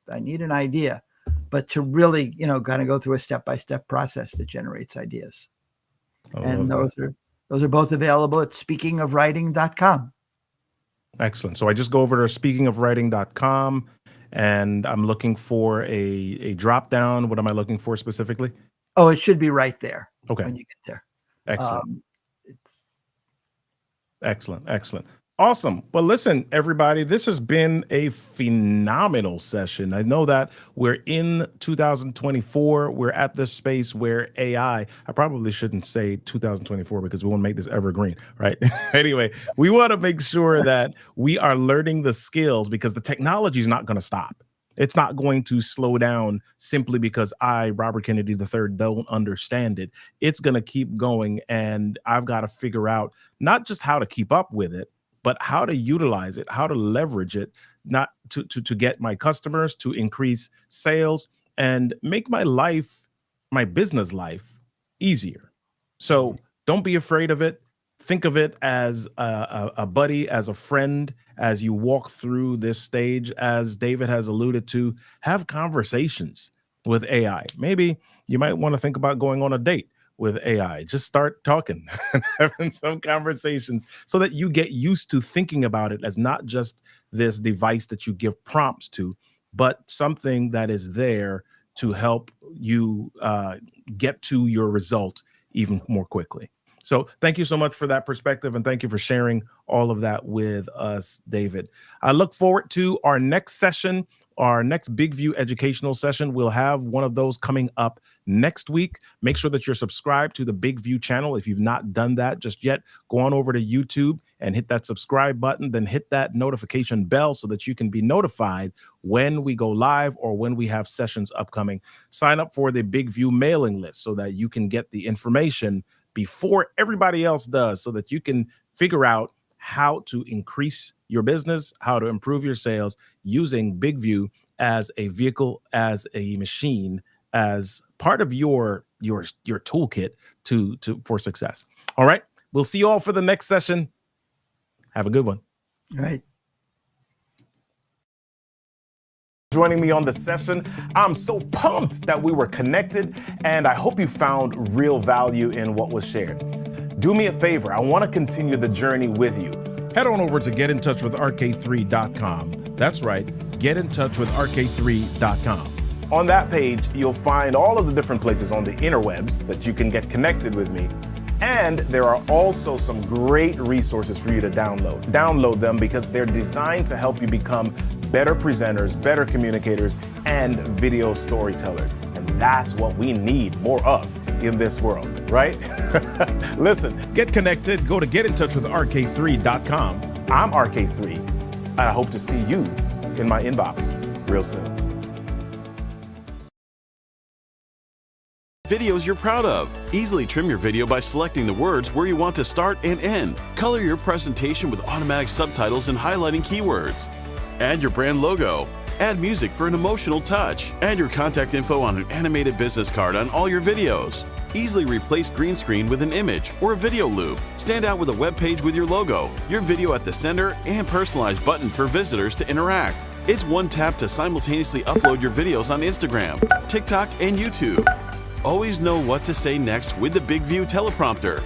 I need an idea, but to really, kind of go through a step-by-step process that generates ideas. I And love that. those are both available at speakingofwriting.com. Excellent. So I just go over to speakingofwriting.com and I'm looking for a drop down. What am I looking for specifically? Oh, it should be right there Okay. when you get there. Excellent. It's Excellent. Excellent. Awesome. Well, listen, everybody, this has been a phenomenal session. I know that we're in 2024. We're at this space where AI, I probably shouldn't say 2024 because we want to make this evergreen, right? Anyway, we want to make sure that we are learning the skills because the technology is not going to stop. It's not going to slow down simply because I, Robert Kennedy III, don't understand it. It's going to keep going, and I've got to figure out not just how to keep up with it, but how to utilize it, how to leverage it, not to get my customers, to increase sales, and make my life, my business life, easier. So don't be afraid of it. Think of it as a buddy, as a friend, as you walk through this stage. As David has alluded to, have conversations with AI. Maybe you might want to think about going on a date with AI. Just start talking and having some conversations so that you get used to thinking about it as not just this device that you give prompts to, but something that is there to help you get to your result even more quickly. So thank you so much for that perspective, and thank you for sharing all of that with us, David. I look forward to our next session, our next Big View educational session. We'll have one of those coming up next week. Make sure that you're subscribed to the Big View channel. If you've not done that just yet, go on over to YouTube and hit that subscribe button, then hit that notification bell so that you can be notified when we go live or when we have sessions upcoming. Sign up for the Big View mailing list so that you can get the information before everybody else does, so that you can figure out how to increase your business, how to improve your sales using Big View as a vehicle, as a machine, as part of your toolkit for success. All right. We'll see you all for the next session. Have a good one. All right. Joining me on the session. I'm so pumped that we were connected, and I hope you found real value in what was shared. Do me a favor. I want to continue the journey with you. Head on over to getintouchwithrk3.com. That's right, getintouchwithrk3.com. On that page, you'll find all of the different places on the interwebs that you can get connected with me. And there are also some great resources for you to download. Download them because they're designed to help you become better presenters, better communicators, and video storytellers. And that's what we need more of in this world, right? Listen, get connected. Go to getintouchwithrk3.com. I'm RK3, and I hope to see you in my inbox real soon. Videos you're proud of. Easily trim your video by selecting the words where you want to start and end. Color your presentation with automatic subtitles and highlighting keywords. Add your brand logo. Add music for an emotional touch. Add your contact info on an animated business card on all your videos. Easily replace green screen with an image or a video loop. Stand out with a web page with your logo, your video at the center, and personalized button for visitors to interact. It's one tap to simultaneously upload your videos on Instagram, TikTok, and YouTube. Always know what to say next with the Big View teleprompter.